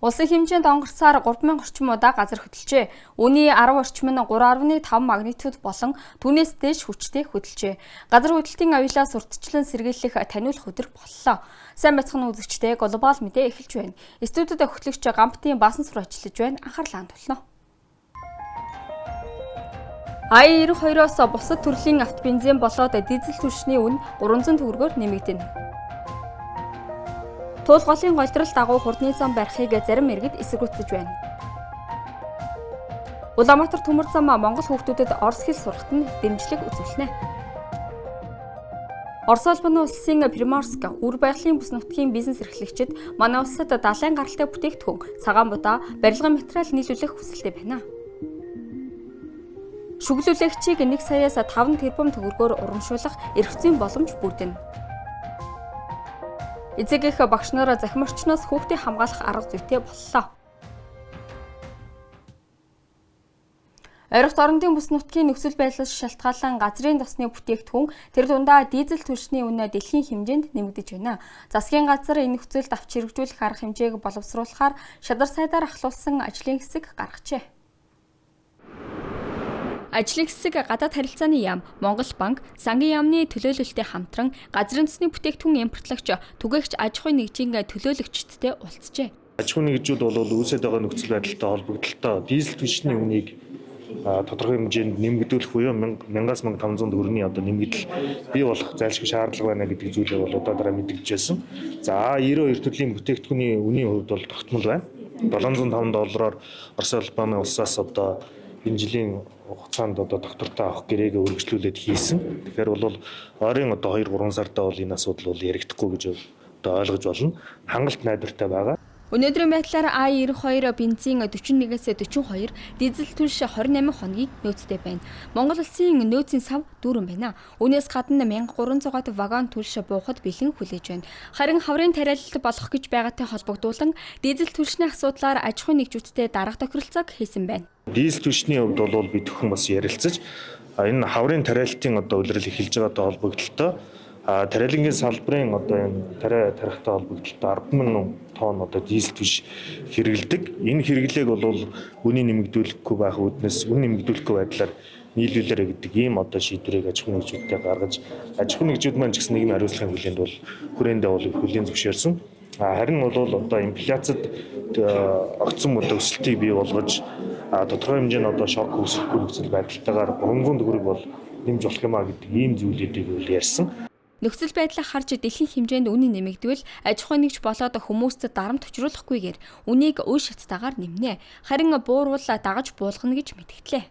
Улсын хэмжээнд онгорцоор 3000 орчим удаа газар хөдлөжээ. Үүний 10 орчим нь 3.5 магнитуд болон түүнээс дээш хүчтэй хөдлөжээ. Газар хөдлөлтийн аюулаас урьдчилан сэргийлэх таниулах өдөр боллоо. Сайн байцгаана үзэгчдээ глобал мэдээ эхэлж байна. Студиуд хөтлөгч Гамбтын Баасан сур ажиллаж байна. Анхаарлаа хандуулна. I-92-оос бусад төрлийн автобензин болоод дизель түлшний үн 300 төгрөгөөр нэмэгдэнэ. Туулгалын голдрол дагуу хурдны зам барихыг зарим иргэд эсэргүүцэж байна. Улаанбаатар төмөр зам Монгол хүүхдүүдэд орос хэл сурахад нь дэмжлэг үзүүлнэ. Орос улбаны улсын Приморск үр байгалийн бүс нутгийн бизнес эрхлэгчид манай улсад далайн гаралтай бүтээгдэхүүн, цагаан будаа, барилгын материал нийлүүлэх хүсэлтэй байна. Шүглүүлэгчийг 1 саяас 5 тэрбум төгрөгөөр урамшуулах эрх зүйн боломж бүрдэнэ. Эцэг эх багш нар захим орчноос хүүхдийг хамгаалах арга зүйтэй боллоо. Ойролт орондын бүс нутгийн нөхцөл байдлаас шалтгаалan газрын тосны бүтээгдэхүүн тэр дундаа дизель түлшний үнэ дэлхийн хэмжээнд нэмэгдэж байна. Засгийн газар энэ нөхцөлд авч хэрэгжүүлэх арга хэмжээг боловсруулахаар шадар сайдаар ахлуулсан ажлын хэсэг гаргажээ. Ажлын хэсэг гадаад харилцааны яам, Монгол банк, сангийн яамны төлөөлөлтөд хамтран газрын тосны бүтээгдэхүүн импортлогч, түгээгч аж ахуйн нэгжийн төлөөлөгчдтэй уулзжээ. Аж ахуйн нэгжүүд бол үүсэж байгаа нөхцөл байдалтай холбогдлолтой дизель түлшний үнийг тодорхой хэмжээнд нэмэгдүүлэх буюу 1500 төгрөгийн нэмэгдэл бий болох зайлшгүй шаардлага байна гэдэг зүйлээ бол одоо дараа мэдэгдэж байсан. За 92 төрлийн бүтээгдэхүүний үнийн хувьд бол тогтмол байна. $705-оор Орос улбаны улсаас энэ жилийн хугацаанд доктортой авах гэрээгээ үргэлжлүүлээд хийсэн. Тэгэхээр бол ойрын 2-3 сартаа бол энэ асуудал бол яригдахгүй гэж ойлгож болно. Хангалт найдвартай байгаа. Өнөөдрийн байдлаар I-92 бензин 41-ээс 42, дизель түлш 28 хоногийн нөөцтэй байна. Монгол улсын нөөцийн сав дүүрэн байна. Үүнээс гадна 1300-аад вагон түлш буухад бэлэн хүлээж байна. Харин хаврын тариалал болох гэж байгаатай холбогдуулан дизель түлшний асуудлаар аж ахуйн нэгжүүдтэй дарга тохиролцоог хийсэн байна. Дизель түлшний хувьд бол бидхэн бас ярилцаж энэ хаврын тариалтын улирал эхэлж байгаатай холбогдлолтой тариалангийн салбарын энэ тариа тарихтай холбогдлолтой 10,000 тонн дизель түлш хэрэгэлдэг. Энэ хэрэглээг бол үнийн нэмэгдүүлэхгүй байх үүднээс үн нэмэгдүүлэхгүй байдлаар нийлүүлээрэ гэдэг ийм шийдвэрийг аж ахуйн нэгжүүдтэй гаргаж аж ахуйн нэгжүүд маань ч гэсэн нийгмийн хариуцлагын хүлээнд бол хүрээндээ бол хүлээн зөвшөөрсөн. Харин бол инфляцид огцом өсөлтийг бий болгож тодорхой хэмжээний шок үүсэхгүй нөхцөл байдалтайгаар 300 төгрөг бол нэмж болох юмаа гэдэг ийм зүйлүүдийг бол ярьсан. Нөхцөл байдлаа харж дэлхийн хэмжээнд үнийн нэмэгдвэл аж ахуйн нэгж болоод хүмүүст дарамт учруулахгүйгээр үнийг үе шаттайгаар нэмнэ. Харин бууруул дагаж буулгана гэж мэдгдлээ.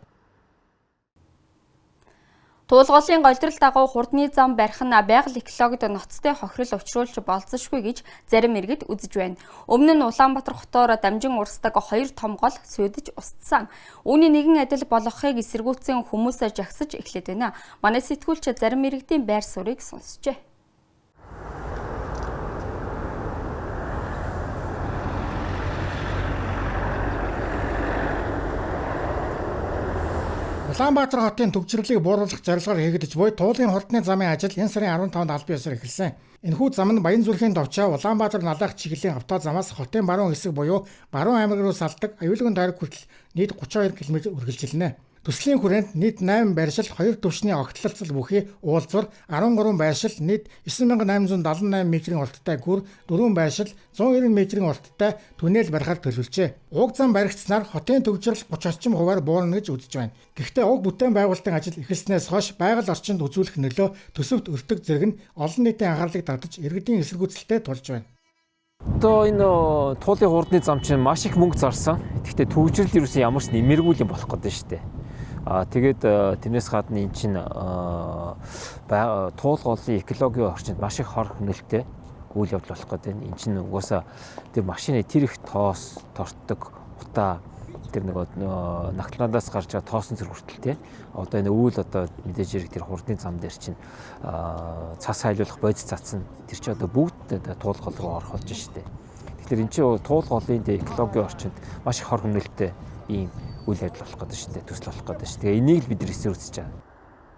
Туулгалын голдрол дагуу хурдны зам барих нь байгаль экологид ноцтой хохирол учруулж болзошгүй гэж зарим иргэд үзэж байна. Өмнө нь Улаанбаатар хотоор дамжин урсдаг 2 том гол сүйдэж устсан. Үүний нэгэн адил болгохыг эсэргүүцэн хүмүүсээ жагсаж эхлэв байна. Манай сэтгүүлч зарим иргэдийн байр суурийг сонсчээ. Улаанбаатар хотын төвчрлийг бууруулах зорилгоор хийгдэж буй туулгын хурдны замын ажил энэ сарын 15-нд аль биесээр эхэлсэн. Энэхүү зам нь Баянзүрхийн Довчоо Улаанбаатар Налах чиглэлийн автозамаас хотын баруун хэсэг буюу Баруун аймаг руу салдаг аюулгүй дайраг хүртэл нийт 32 км үргэлжилнэ. Төслийн хүрээнд нийт 8 байршил, 2 төвшний огтлолцол бүхий уулзвар, 13 байршил, нийт 9878 метрийн урттай гүр, 4 байршил, 190 метрийн урттай түнэл барихаар төлөвлөжээ. Уг зам баригдсанаар хотын төвчрөл 30 орчим хувиар буурна гэж үзэж байна. Гэхдээ уг бүтээн байгуулалтын ажил эхэлснээс хойш байгаль орчинд үзүүлэх нөлөө төсөвт өртөг зэрэг нь олон нийтийн анхаарлыг татаж иргэдийн эсэргүүцэлтэй тулж байна. Одоо энэ туулын хурдны зам чинь маш их мөнгө зарсан. Гэхдээ төвчрөл ерөөсөн ямар ч нэмэргүй юм болох гэдэг шүү дээ. Тэгээд тэрнээс гадна эн чинь туулгалын экологийн орчинд маш их хор хөнөөлттэй үйл явдал болох гэдэг. Эн чинь угаасаа тэр машины тэр их тоос тортдог утаа тэр нагтлаандаас гарч байгаа тоосон зэрэг хүртэл тий. Одоо энэ үйл мэдээж хэрэг тэр хурдны зам дээр чинь цас хайлуулах бодис цацсан тэр чинь бүгд туулгал руу орох болж штэ. Тэгэхээр эн чинь туулгалын экологийн орчинд маш их хор хөнөөлттэй ийм үйл явдал болох гэдэг шүү дээ, төсөл болох гэдэг шүү. Тэгээ энийг л бид эсрэг үзэж байгаа.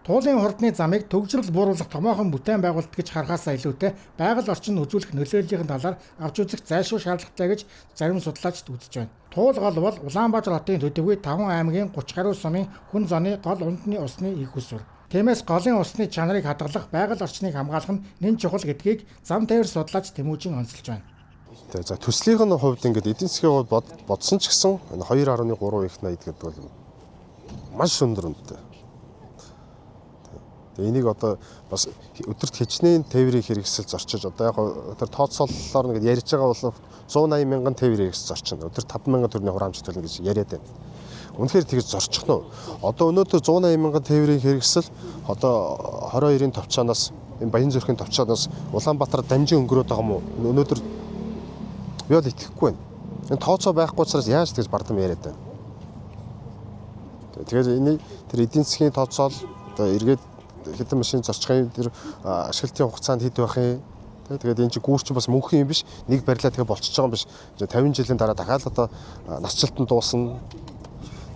Туулын хурдны замыг төгжрөл бууруулах томоохон бүтээн байгуулалт гэж харахаасаа илүүтэй байгаль орчин үзүүлэх нөлөөллийн талаар авч үзэх зайлшгүй шаардлагатай гэж зарим судлаачид үзэж байна. Туул гол бол Улаанбаатар хотын төдийгүй 5 аймгийн 30 гаруй сумын хүн зооны гол унтны усны их усвар. Тиймээс голын усны чанарыг хадгалах, байгаль орчныг хамгаалах нь нэн чухал гэдгийг зам тээвэр судлаач Тэмүүжин онцолж байна. За төслийн хувьд ингээд эдийн засгийн хувьд бодсон ч гэсэн 2.3 их 80 гэдэг бол маш өндөр үнэтэй. Тэгээ энийг одоо бас өдөрт хичнээн тээврийг хэрэгсэл зорчиж одоо яг тэр тооцооллоор ингээд ярьж байгаа бол 180 мянган тээврийг хэрэгсэл зорчно. Өдөрт 5,000 төгрөгийн хураамж төлнө гэж яриад байна. Үнэхээр тэгж зорчих нь. Одоо өнөөдөр 180 мянган тээврийг хэрэгсэл одоо 22-ын товчоноос энэ Баян зүрхийн товчоноос Улаанбаатар дамжин өнгөрөөд байгаа юм уу? Өнөөдөр би бол итгэхгүй байна. Энэ тооцоо байхгүй учраас яаж тэгж бардам яриад байна. Тэгэхээр энэ тэр эдийн засгийн тооцоол одоо эргээд хэдэн машин зорчихын тэр ашиглалтын хугацаанд хэд байх юм. Тэгээд энэ чинь гүүрч бас мөнхийн юм биш. Нэг барилаа тэгээ болчихж байгаа юм биш. 50 жилийн дараа дахиад одоо насжилтанд дуусна.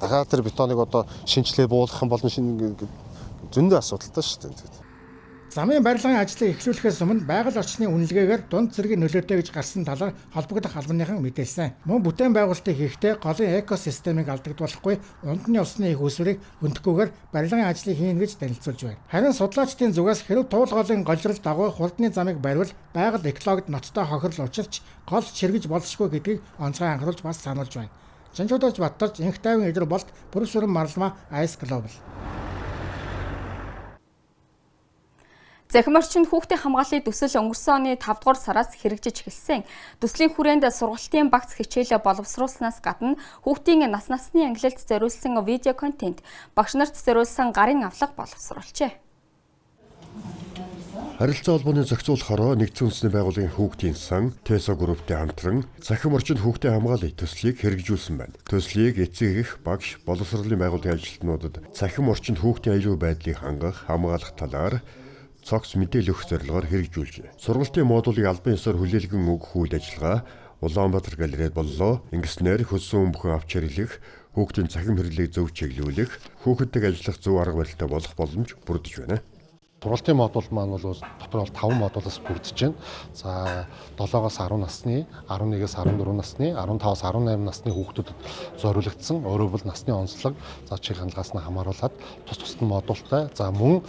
Дахиад тэр бетоныг одоо шинжлээ буулгах юм бол зөндөө асуудалтай шүү дээ. Замын барилгын ажлыг эхлүүлэхээс өмнө байгаль орчны үнэлгээгээр дунд зэргийн нөлөөтэй гэж гарсан талаар холбогдох албаныхан мэдээлсэн. Мөн бүтээн байгуулалтыг хийхдээ голын экосистемийг алдагдуулахгүй унтны усны их усварыг хөндөхгүйгээр барилгын ажлыг хийн гэж танилцуулж байна. Харин судлаачдын зүгээс хэрэв туул голын голжрол дагуу хурдны замыг бариул байгаль экологид ноцтой хохирол учирч гол чиргэж болшгүй гэдгийг онцгой анхааруулж бас сануулж байна. Жанчуудаж Баттарч, Инх тайван эдэр болт Бүрсүрэн Марлма Ice Global. Захим орчинд хүүхдийн хамгааллын төсөл өнгөрсөн оны 5 дугаар сараас хэрэгжиж эхэлсэн. Төслийн хүрээнд сургалтын багц хичээлээ боловсруулснаас гадна хүүхдийн насны ангилалд зориулсан видео контент, багш нарт зориулсан гарын авлага боловсруулжээ. Харилцаа холбооны зохицуулахаараа нэгдсэн үндэсний байгууллагын хүүхдийн сан ТЭСО групптэй хамтран захим орчинд хүүхдийн хамгааллын төслийг хэрэгжүүлсэн байна. Төслийг эцэг эх, багш, боловсролын байгууллагын ажилтнуудад захим орчинд хүүхдийн аюулгүй байдлыг хангах, хамгаалах талаар цогц мэдээлэл өгөх зорилгоор хэрэгжүүлжээ. Сургалтын модулыг албан ёсоор хүлээлгэн өгөх үйл ажиллагаа Улаанбаатар галерейд боллоо. Ингэснээр хөссөн бүхэн авч хэрэглэх, хүүхдийн цахим хэрэглийг зөв чиглүүлэх, хүүхэдтэй ажиллах зөв арга барилтай болох боломж бүрдэж байна. Сургалтын модуль маань бол дотор 5 модулаас бүрдэж байна. За 7-оос 10 насны, 11-ээс 14 насны, 15-аас 18 насны хүүхдүүдэд зориулагдсан. Өөрөөр бол насны онцлог, за чих хангалтаас нь хамааруулаад тус модультай. За мөн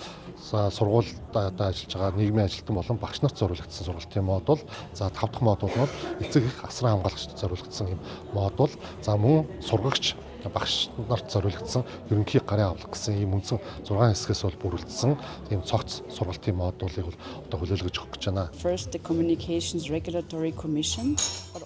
сургуульд ажиллаж байгаа нийгмийн ажилтан болон багш нарт зориулагдсан сургалтын модуль. За 5 дахь модуль нь эцэг эх асран хамгаалагчдад зориулагдсан юм модуль. За мөн сургагч багш нарт зориулагдсан ерөнхий гарын авлага гэсэн ийм үндсэн 6 хэсгээс бол бүрэлдсэн ийм цогц сургалтын модулыг бол одоо хүлээлгэж өгөх гэж байна.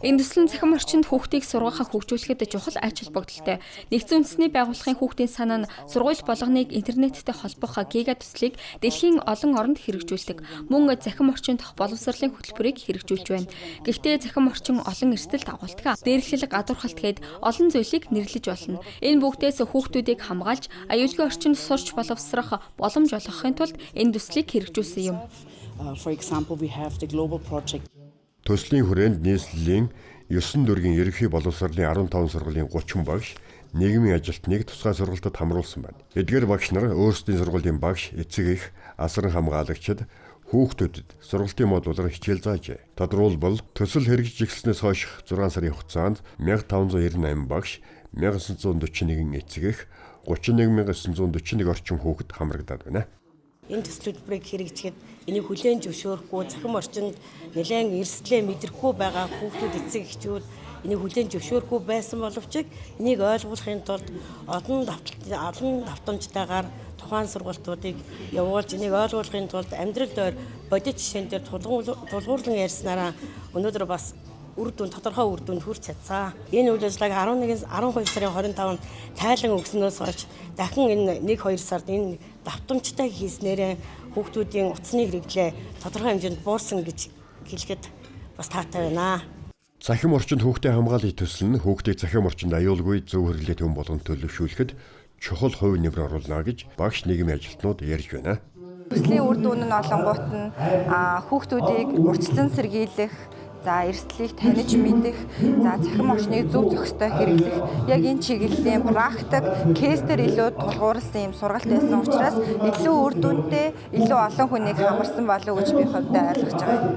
Энэ төслийн захим орчинд хүүхдийг сургахаа хөгжүүлэхэд чухал ач холбогдолтой. Нэгдсэн үндэсний байгууллагын хүүхдийн санаа нь сургууль болгоныг интернеттэй холбох гига төслийг дэлхийн олон оронд хэрэгжүүлдэг. Мөн захим орчинд боловсролын хөтөлбөрийг хэрэгжүүлж байна. Гэхдээ захим орчин олон эрсдэл дагуулдаг. Дээрлэх, гадуурхалт гээд олон зүйлийг нэрлэж болно. Энэ бүгдээс хүүхдүүдийг хамгаалж, аюулгүй орчинд сурч боловсрох боломж олгохын тулд энэ төслийг хэрэгжүүлсэн юм. Төслийн хүрээнд нийслэлийн 9 дүүргийн ерөнхий боловсролын 15 сургуулийн 30 багш нийгмийн ажилтныг тусгай сургалтад хамруулсан байна. Эдгээр багш нар өөрсдийн сургуулийн багш, эцэг эх, асран хамгаалагчид хүүхдүүдэд сургалтын модулаар хичээл заажээ. Тодорхойлбол төсөл хэрэгжиж эхэлснээс хойш 6 сарын хугацаанд 1598 багш, 1941 эцэг эх, 31941 орчим хүүхэд хамрагдаад байна. Энэ төсөл хөтөлбөрийг хэрэгжихэд энийг хүлээн зөвшөөрөхгүй, захим орчинд нэлээд эрсдлээ мэдрэхгүй байгаа хүүхдүүд, эцэг эхчүүд энийг хүлээн зөвшөөрөхгүй байсан боловч энийг ойлгуулахын тулд олон давтамжтайгаар тухайн сургалтуудыг явуулж энийг ойлгуулахын тулд амьдрал бодит жишээн дээр тулгуурлан ярьснараа өнөөдөр бас тодорхой үр дүнд хүрч чадсан. Энэ үйл ажиллагааг 12 сарын 25-нд тайлан өгснөөс хойш дахин энэ 1-2 сард энэ давтамжтай хийснээрээ хүүхдүүдийн утасны хэрэглээ тодорхой хэмжээнд буурсан гэж хэлэхэд бас таатай байна. Захим орчинд хүүхдийн хамгааллын төсөл нь хүүхдийг захим орчинд аюулгүй зөв хэрэглээ төв болгон төлөвшүүлэхэд чухал хувь нэмэр оруулна гэж багш нийгмийн ажилтнууд ярьж байна. Төслийн үр дүн нь олонгууд нь хүүхдүүдийг урьдчилан сэргийлэх, за эрсдлийг таних мэдэх, за цахим орчныг зөв зохистой хэрэглэх яг энэ чиглэлийн практик кейсээр илүү тулгуурласан юм сургалт байсан учраас илүү үр дүнтэй, илүү олон хүнийг хамарсан болов уу гэж би хувьдаа ойлгож байгаа.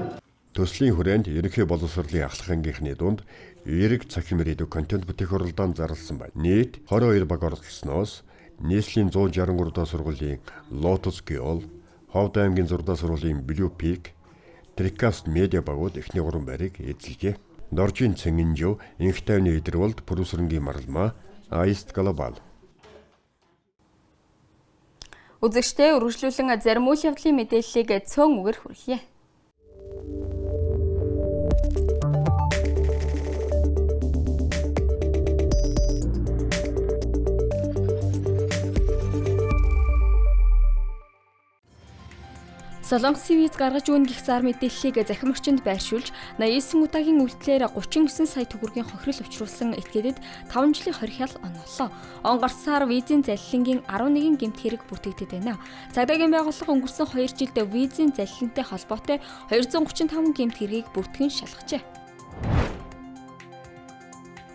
Төслийн хүрээнд ерөнхий боловсролын ахлах ангийнхны дунд эерэг цахим радио контент бүтээх уралдаан зарласан байна. Нийт 22 баг оролцсноос нийслэлийн 163 доо сургуулийн Lotus Girl, Ховд аймгийн 6 доо сургуулийн Blue Peak, Tricast медиа багууд эхний 3 байрыг эзэлжээ. Доржийн Цэнгэнжөө, Инх тайвны Идэрволд, продюсерынгийн Маралма, Аист Глобал. Үзэгчдээ үргэлжлүүлэн зарим үйл явдлын мэдээллийг цөөн үгээр хүргье. Солонгосын виз гаргаж өгнө гэх зар мэдээллийг захим орчинд байршуулж 89 удаагийн үйлдэлээр 39 сая төгрөгийн хохирол учруулсан этгээдэд 5 жилийн хоригял оноолоо. Он гарсан сар визийн залилангийн 11 гэмт хэрэг бүртгэгдээд байна. Цагдаагийн байгууллага өнгөрсөн 2 жилд визийн залилантай холбоотой 235 гэмт хэргийг бүртгэн шалгажээ.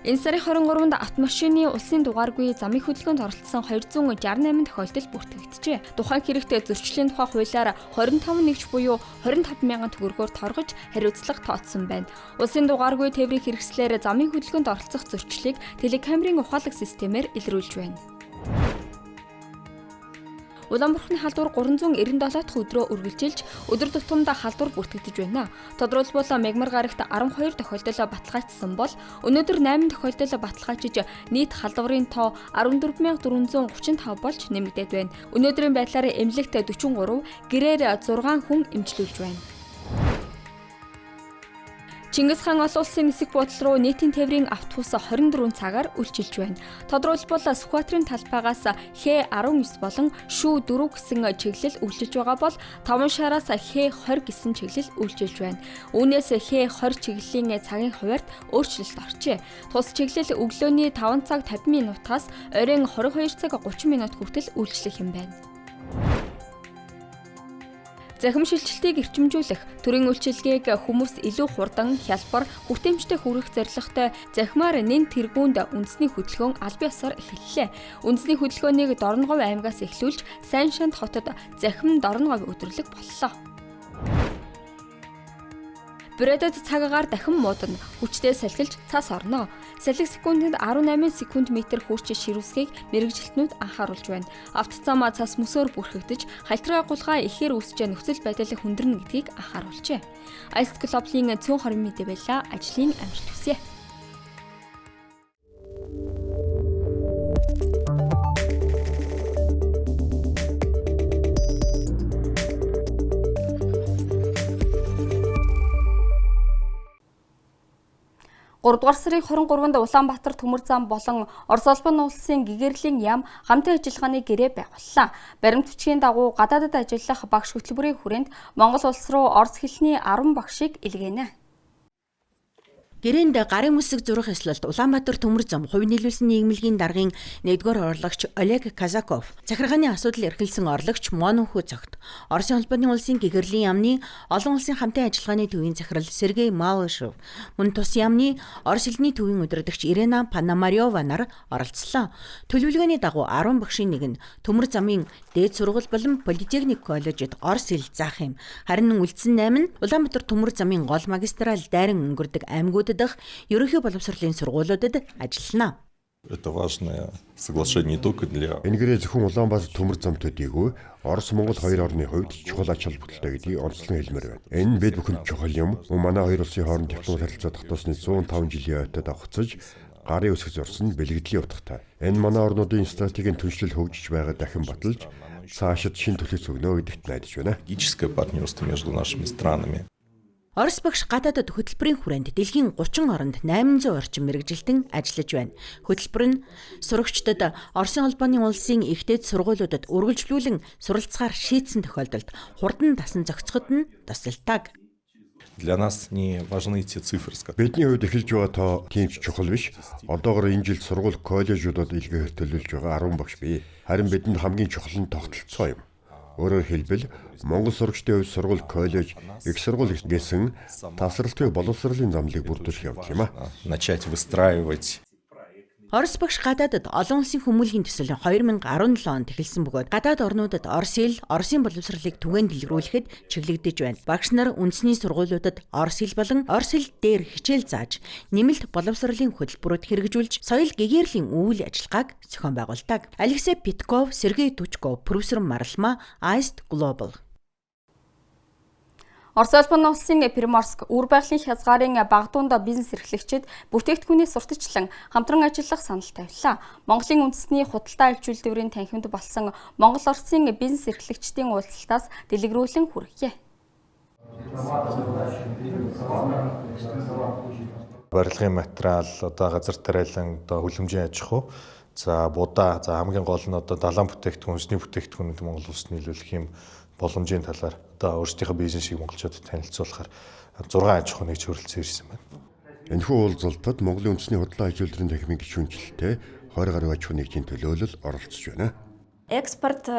Энэ сарын 23-нд автомашины улсын дугааргүй замын хөдөлгөөнд оролцсон 268 тохиолдол бүртгэгджээ. Тухайн хэрэгтээ зөрчлийн тухай хуулиар 25 нэгж буюу 25 мянган төгрөгөөр торгож хариуцлага тооцсон байна. Улсын дугааргүй тээврийн хэрэгслээр замын хөдөлгөөнд оролцох зөрчлийг телекамерын ухаалаг системээр илрүүлж байна. Улаанборхны халдвар 397 дахь өдрөө үргэлжилж өдөр тутамдаа халдвар бүртгэгдэж байна. Тодорхойлбол Мягмар гарагт 12 тохиолдол баталгаажсан бол өнөөдөр 8 тохиолдол баталгаажиж нийт халдварын тоо 14435 болж нэмэгдээд байна. Өнөөдрийн байдлаар эмнэлэгт 43, гэрээр 6 хүн эмчлүүлж байна. Чингис хаан олон улсын нисэх буудал руу нийтийн тээврийн автобус 24 цагаар үйлчилж байна. Тодорхойлбол Сүхбаатарын талбайгаас Х19 болон Шүү 4 гэсэн чиглэл үйлчилж байгаа бол 5 шаараас Х20 гэсэн чиглэл үйлчилж байна. Үүнээс Х20 чиглэлийн цагийн хуваарьт өөрчлөлт оржээ. Тус чиглэл өглөөний 5 цаг 50 минутаас оройн 22 цаг 30 минут хүртэл үйлчлэх юм байна. Захим шилжилтийг эрчимжүүлэх, төрийн үйлчилгээг хүмүүс илүү хурдан, хялбар, хүртээмжтэй хүргэх зорилготой захимаар нэн тэргуунд үндэсний хөдөлгөөн албан ёсоор эхэллээ. Үндэсний хөдөлгөөнийг Дорноговь аймгаас эхлүүлж, Сайн Шанд хотод захим Дорноговь өдөрлөг боллоо. Брэдэд цагаагаар дахин муудна, хүчтэй салхилж цаас орно. Салхи секундэд 18 секунд метр хүрч ширүүсгийг мэрэгжилтнүүд анхааруулж байна. Автоцам цас мөсөөр бүрхэгдэж, халтрын агуулга ихээр үүсэж нөхцөл байдал хүндэрнэ гэдгийг анхааруулжээ. Аист Глобалын цөөн хорин мэдээ байлаа. Ажлын амжилт хүсье. Гуравдугаар сарын 23-нд Улаанбаатар төмөр зам болон Орос улбан улсын гэгэрлийн яам хамтын ажиллагааны гэрээ байгууллаа. Баримтчгийн дагуу гадаадад ажиллах багш хөтөлбөрийн хүрээнд Монгол улс руу Орос хэлний 10 багшийг илгээнэ. Гэрээнд гарын үсэг зурах ёслолт Улаанбаатар төмөр зам хувь нийлүүлсэн нийгмилгийн даргын 1-р орлогч Олег Казаков, захиргааны асуудал эрхэлсэн орлогч Монхүү цогт, Оросын холбооны улсын гэгэрлийн яамны олон улсын хамтын ажиллагааны төвийн захирал Сергей Малышев, мөн тус яамны Орос хэлний төвийн удирдагч Ирена Пономарева нар оролцлоо. Төлөвлөгөөний дагуу 10 багшийн нэг нь төмөр замын дээд сургууль болон политехник коллежид Орос хэл заах юм. Харин үлдсэн 8 нь Улаанбаатар төмөр замын гол магистраль дайран өнгөрдөг аймагуд ерөнхий боловсролын сургуулиудад ажиллана. Это важное соглашение не только для Энэ гэрээ зөвхөн Улаанбаатар төмөр зам төдийгүй Орос Монгол хоёр орны хувьд чухал ач холбогдолтой гэдгийг онцлон хэлмээр байна. Энэ бид бүхэнд чухал юм. Манай хоёр улсын хооронд дипломат харилцаа тогтоосны 105 жилийн ойтой давхцаж гарын үсэг зурсан бэлгэдлийн утгатай. Энэ манай орнуудын стратегийн түншлэл хөгжиж байгаа дахин баталж цаашид шин төлөс өгнө гэдэгт найдаж байна. стратегическое партнерство между нашими странами. Орос багш гадаадад хөтөлбөрийн хүрээнд дэлхийн 30 оронд 800 орчим мэрэгжилтэн ажиллаж байна. Хөтөлбөр нь сурагчдад Оросын холбооны улсын ихтэйд сургуулиудад үргэлжлүүлэн суралцахаар шийдсэн тохиолдолд хурдан дасан зохицоход нь тусалдаг. Для нас не важны те цифры, Бидний хувьд эхэлж байгаа тоо тийм ч чухал биш. Одоогоор энэ жил сургууль коллежуудад илгээхээр төлөвлөж байгаа 10 багш бий. Харин бидэнд хамгийн чухал нь тогтолцоо юм. Өөрөөр хэлбэл Монгол сурагчдын хувьд сургууль, коллеж, их сургууль гэсэн тасралтгүй боловсролын замлыг бүрдүүлэх явдал юм а. Начать выстраивать. Орос багш гадаадад олон улсын хүмүүлгийн төсөл 2017 онд эхэлсэн бөгөөд гадаад орнуудад Оросын боловсролыг түгээн дэлгэрүүлэхэд чиглэгдэж байна. Багш нар үндэсний сургуулиудад Орос хэл болон Орос хэл дээр хичээл зааж, нэмэлт боловсролын хөтөлбөрүүд хэрэгжүүлж, соёл гэгээрлийн үйл ажиллагааг зохион байгуулдаг. Алексей Питков, Сергей Тучков, профессор Маралма, Аист Global. Орос улсын улсын Приморск үр байгалийн хязгаарын багдуунд бизнес эрхлэгчид бүтээгдэхүүний сурталчлан хамтран ажиллах санал тавилаа. Монголын үндэсний худалдаа аж үйлдвэрийн танхимд болсон Монгол Оросын бизнес эрхлэгчдийн уулзалтаас дэлгэрүүлэн хүргэе. Барилгын материал, газар тариалан хүлэмжийн аж ахуй, будаа, хамгийн гол нь далайн бүтээгдэхүүн, үндэсний бүтээгдэхүүнүүд Монгол улсад нийлүүлэх юм боломжийн талаар өөрсдийнхөө бизнесийг монголчуудад танилцуулахаар 6 аж ахуй нэгж хөрөлцөн ирсэн байна. Энэхүү уулзалтад Монголын үндэсний худалдаа аж үйлдвэрийн танхимын гишүүнчлэлтэй 20 гаруй аж ахуй нэгжийн төлөөлөл оролцож байна. Экспорт,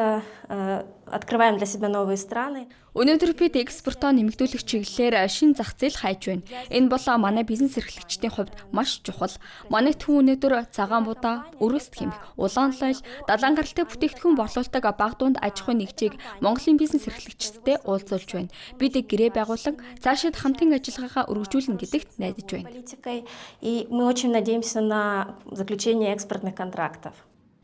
открываем для себя новые страны. Өнөөдөр бид экспортоо нэмэгдүүлэх чиглэлээр шин зах зээл хайж байна. Энэ бол манай бизнес эрхлэгчдийн хувьд маш чухал. Манай түн өнөөдөр цагаан будаа, өрөөст хэмэх, улаан лойл, далайн гаралтай бүтээгдэхүүн борлуулдаг багдуунд аж ахуй нэгжийг Монголын бизнес эрхлэгчдтэй уулзуулж байна. Бид гэрээ байгуулан цаашид хамтын ажиллагаагаа өргөжүүлнэ гэдэгт найдаж байна. И мы очень надеемся на заключение экспортных контрактов.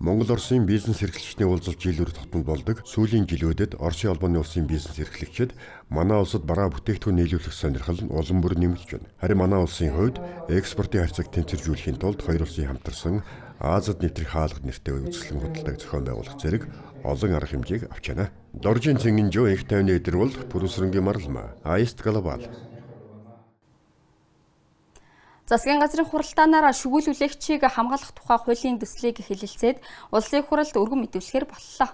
Монгол Оросын бизнес эрхлэгчдийн уулзалт жилүүр тогтмол болдог. Сүүлийн жилүүдэд Оросын албаны улсын бизнес эрхлэгчид манай улсад бараа бүтээгдэхүүн нийлүүлэх сонирхол нь улам бүр нэмэгдэж байна. Харин манай улсын хувьд экспортын харьцааг тэнцвэржүүлэхийн тулд хоёр улсын хамтарсан Азад нэвтрэх хаалга нэртэй үзэсгэлэн худалдааг зохион байгуулах зэрэг олон арга хэмжээг авч байна. Доржин Цэнгэнжөө их тайвны эдэрвол Пүрүсрэнгийн Маралма, Аист Global. Засгийн газрын хуралдаанаар шүгүүл үлээгчийг хамгаалах тухай хуулийн төслийг хэлэлцээд улсын хуралд өргөн мэдүүлэхээр боллоо.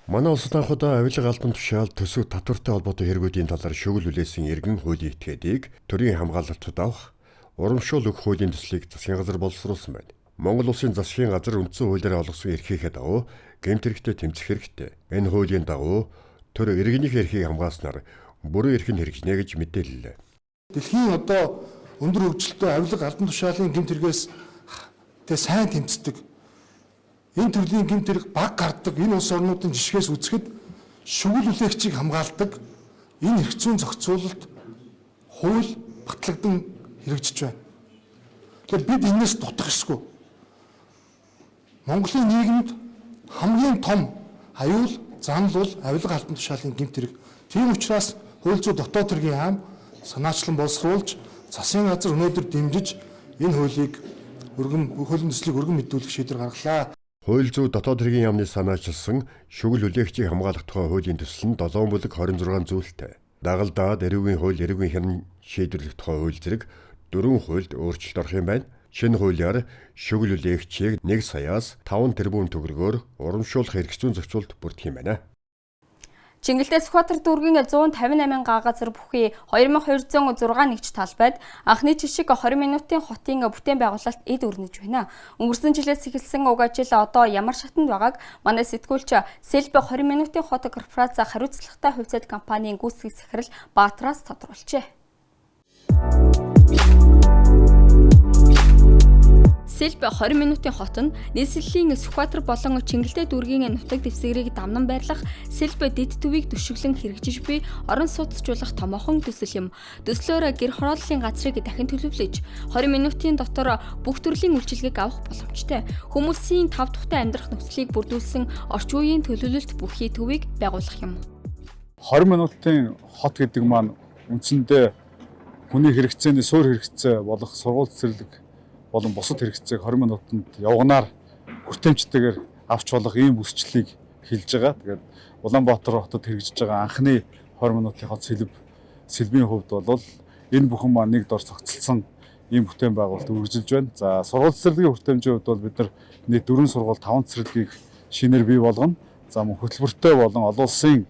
Манай улсад анхудаа авилга албан тушаал төсөв татвартай холбоотой хэрэгүүдийн талаар шүгүүл үлээсэн иргэн хуулийн этгээдийг төрийн хамгаалалтад авах урамшуул өгөх хуулийн төслийг засгийн газар боловсруулсан байна. Монгол улсын засгийн газар үндсэн хуулиараа олгосон эрхийнхээ дагуу гэмт хэрэгтээ тэмцэх хэрэгтэй. Энэ хуулийн дагуу төр иргэнийх эрхийг хамгааснаар бүрэн эрх нь хэрэгжинэ гэж мэдээллээ. Дэлхийн өндөр хөгжилтэй авилга албан тушаалын гэмт хэрэгээс сайн тэмцдэг. Энэ төрлийн гэмт хэрэг баг гардаг. Энэ улс орнуудын жишгээс үзэхэд шүгүүл үлээгчийг хамгаалдаг. Энэ эрх зүйн зохицуулалт хууль батлагдсан хэрэгжиж байна. Тэгэхээр бид энэс дутах ёсгүй. Монголын нийгэмд хамгийн том аюул занал бол авилга албан тушаалын гэмт хэрэг. Тийм учраас хууль зүйн дотоод хэргийн яам санаачлан боловсруулж засгийн газар өнөөдөр дэмжиж энэ хуулийн төслийг өргөн мэдүүлэх шийдвэр гаргалаа. Хууль зүйн дотоод хэргийн яамны санаачилсан шүгэл үлээгчийг хамгаалах тухай хуулийн төсөл нь 7 бүлэг 26 зүйлтэй. Дагалдаад эрүүгийн хууль, эрүүгийн хянан шийдвэрлэх тухай хууль зэрэг 4 хуульд өөрчлөлт орох юм байна. Шинэ хуулиар шүгэл үлээгчийг 1 саяас 5 тэрбум төгрөгөөр урамшуулах эрх зүйн зохицуулалт бүрдэх юм байна. Чингэлтэй Сүхбаатар дүүргийн 158 га газар бүхий 2206 нэгж талбайд анхны жишг 20 минутын хотын бүтээн байгуулалт эд өрнөж байна. Өнгөрсөн жилээс эхэлсэн уг ажил одоо ямар шатанд байгааг манай сэтгүүлч Сэлбэ 20 минутын хот корпорац хариуцлагатай хувьцаат компанийн гүйцэтгэх захирал Баатараас тодорхойлжээ. Сэлбэ 20 минутын хот нь нийслэлийн Сүхбаатар болон Чингэлтэй дүүргийн нутаг дэвсгэрийг дамнан байрлах Сэлбэ дэд төвийг төшөглөн хэрэгжиж буй орон сууцжуулах томоохон төсөл юм. Төслөөр гэр хорооллын газрыг дахин төлөвлөж 20 минутын дотор бүх төрлийн үйлчилгээг авах боломжтой. Хүмүүсийн 5 тухтай амьдрах нөхцөлийг бүрдүүлсэн орчин үеийн төлөвлөлт бүхий төвийг байгуулах юм. 20 минутын хот гэдэг маань үндсэндээ хүний хэрэгцээний суур хэрэгцээ болох сургууль цэцэрлэг болон бусад хэрэгцээг 20 минутанд явганаар хүртээмжтэйгээр авч болох ийм бүсчлийг хэлж байгаа. Тэгээд Улаанбаатар хотод хэрэгжиж байгаа анхны 20 минутын хот сэлбийн хувьд бол энэ бүхэн маань нэг дор цогцолсон ийм бүтээн байгуулалт үргэлжилж байна. За сургууль цэцэрлэгийн хүртээмжийн хувьд бол бид нар нийт 4 сургууль 5 цэцэрлэгийг шинээр бий болгоно. За мөн хөтөлбөртэй болон олон улсын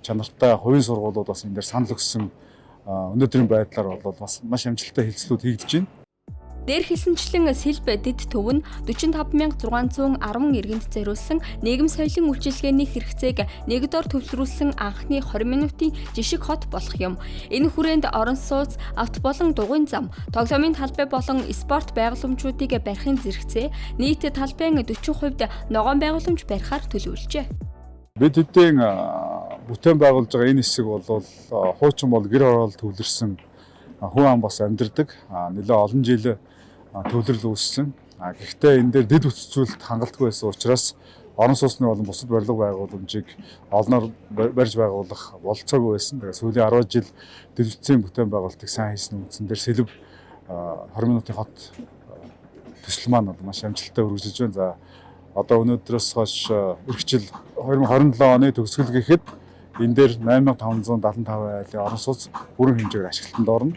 чанартай хувийн сургуулиуд бас энэ дээр санал өгсөн өнөөдрийн байдлаар бол бас маш амжилттай хэлцлүүд хийгдэж байна. Дээр хэлсэнчлэн Сэлбэ дэд төв нь 45610 иргэнд зориулсан нийгэм соёлын үйлчилгээний хэрэгцээг нэгдүгээр төвлөрүүлсэн анхны 20 минутын жишг хот болох юм. Энэ хүрээнд орон сууц, авто болон дугуйн зам, тоглоомын талбай болон спорт байгууламжуудыг барихын зэрэгцээ нийт талбайн 40% ногоон байгууламж барихаар төлөвлөжээ. Бид хэдийн бүтээн байгуулж байгаа энэ хэсэг бол хуучин бол гэр оролт төвлөрсөн хүн ам бас амьдардаг. Нэлээд олон жил төвлөрөл үүссэн. Гэхдээ энэ дээр дэд үтцүүлэлт хангалтгүй байсан учраас орон сууцны болон бусад барилга байгууламжийг олноор барьж байгуулах болцоогүй байсан. Тэгэхээр сүүлийн 10 жил дэд үтцийн бүтээн байгуулалтыг сайн хийсэн үндсэн дээр Сэлб 20 минутын хот төсөл маань маш амжилттай үргэлжилж байна. За одоо өнөөдрөөс хойш эх жил 2027 оны төгсгөл гэхэд энэ дээр 8575 айлын орон сууц бүрэн хэмжээгээр ашиглалтанд орно.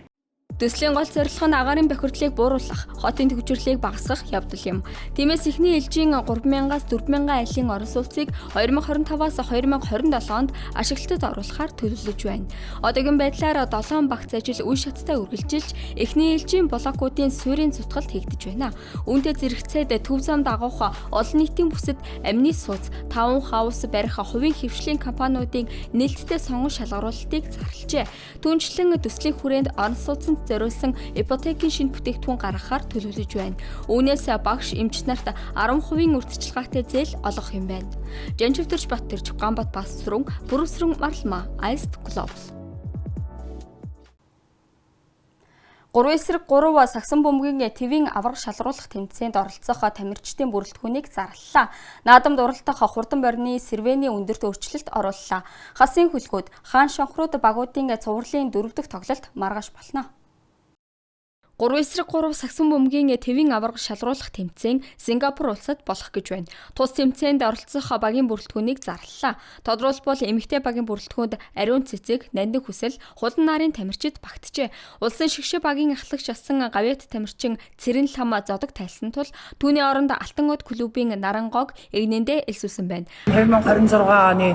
Төслийн гол зорилго нь агаарын бохирдлыг бууруулах, хотын төвчрлийг багасгах явдал юм. Тиймээс эхний ээлжийн 3000-аас 4000 айлын орон сууцыг 2025-аас 2027 онд ашиглалтад оруулахаар төлөвлөж байна. Одоогийн байдлаар 7 багц ажил үе шаттай үргэлжилж, эхний ээлжийн блокуудын суурийн цутгалт хийгдэж байна. Үүнтэй зэрэгцээд төв замд агуулх олон нийтийн бүсэд амины сууц, таун хаус барих хувийн хэвшлийн компаниудын нээлттэй сонгон шалгаруулалтыг зарлажээ. Түүнчлэн төслийн хүрээнд орон сууцнд зориулсан ипотекийн шинэ бүтээгдэхүүн гаргахаар төлөвлөж байна. Үүнээс багш эмч нарт 10% урьдчилгаатай зээл олгох юм байна. Жанчивтэрч Баттэрч Ганбат Басрун, Бүрүсрэн Марлма, Айст Глобал. 3 эсрэг 3 сагсан бөмбөгийн твийн авраг шалруулах тэмцээнд оролцох тамирчдын бүрэлдэхүүнийг зарлалаа. Наадамд оролцох хурдан борины сервэний өндөрт өөрчлөлт орууллаа. Хасын хөлгүүд хаан шонхрууд багуудын цувралын 4 дахь тоглолт маргааш болно. 3 эсрэг 3 сагсан бөмбөгийн твийн авраг шалруулах тэмцээн Сингапур улсад болох гэж байна. Тус тэмцээнд оролцох багийн бүрэлдэхүүнийг зарлалаа. Тодорхойлбол эмэгтэй багийн бүрэлдэхүүнд ариун цэцэг, нандин хүсэл, хулан нарын тамирчид багтжээ. Улсын шигшээ багийн ахлагч асан гавьяат тамирчин Цэрэн лам зодог тайлсан тул түүний оронд Алтан од клубын Нарангог эгнэндээ элсүүлсэн байна. 2026 оны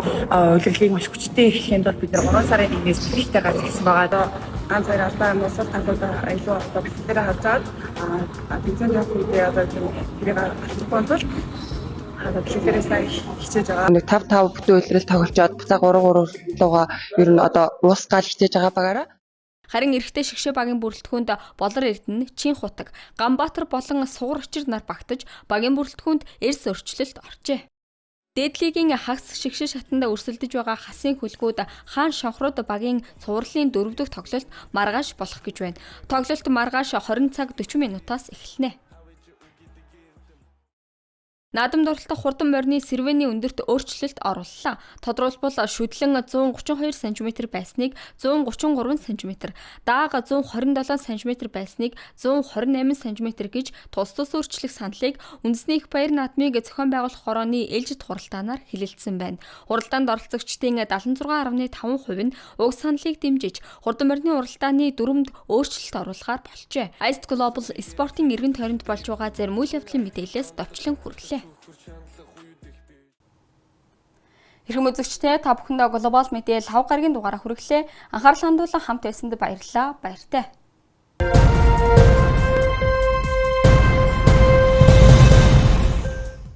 удирдлагыг маш хүчтэй эхлэхэд бол бид 3 сарын 1-ээс бэлтгэж гаргасан байгаа. Ганц хоёр албан амнаас талбайд аюулгүй тэр хавцаад тэмцээнд явах үедээ одоо тэрийг авчихсан бол тэгэхээр сайн хичээж байгаа. Нэг 5-5 бүтэн үйлрэл тоглолцоод буцаа 3-3 руугаа ер нь одоо уусгаал хичээж байгаа багаараа. Харин эрэгтэй шигшээ багийн бүрэлдэхүүнд Болор Эрдэнэ, Чин Хутаг, Ганбаатар болон Сугар очир нар багтаж багийн бүрэлдэхүүнд эрс өөрчлөлт оржээ. Дээдлигийн хагас шигшээ шатанд өрсөлдөж байгаа хасын хөлгүүд хаан шонхрууд багийн цувралын 4 дахь тоглолт маргааш болох гэж байна. Тоглолт маргааш 20 цаг 40 минутаас эхэлнэ. Наадамд оролцох хурдан морины сервэний өндөрт өөрчлөлт орууллаа. Тодорхойлбол шүтлэн 132 см байсныг 133 см, дааг 127 см байсныг 128 см гэж тус тус өөрчлөх саналыг үндэсний их баяр наадмыг зохион байгуулах хорооны ээлжид хуралдаанаар хэлэлцсэн байна. Хуралдаанд оролцогчдын 76.5% нь уг саналыг дэмжиж хурдан морины уралдааны дүрмд өөрчлөлт оруулахаар болжээ. Айст Глобал спортын эргэн тойронд болж байгаа зарим үйл явдлын мэдээлэлээс товчлон хүргэлээ. Ирхэм үзэгчдээ та бүхэндээ глобал мэдээлэл 5 гарагийн дугаараа хүргэлээ. Анхаарал хандуулан хамт байсанд баярлалаа. Баяртай.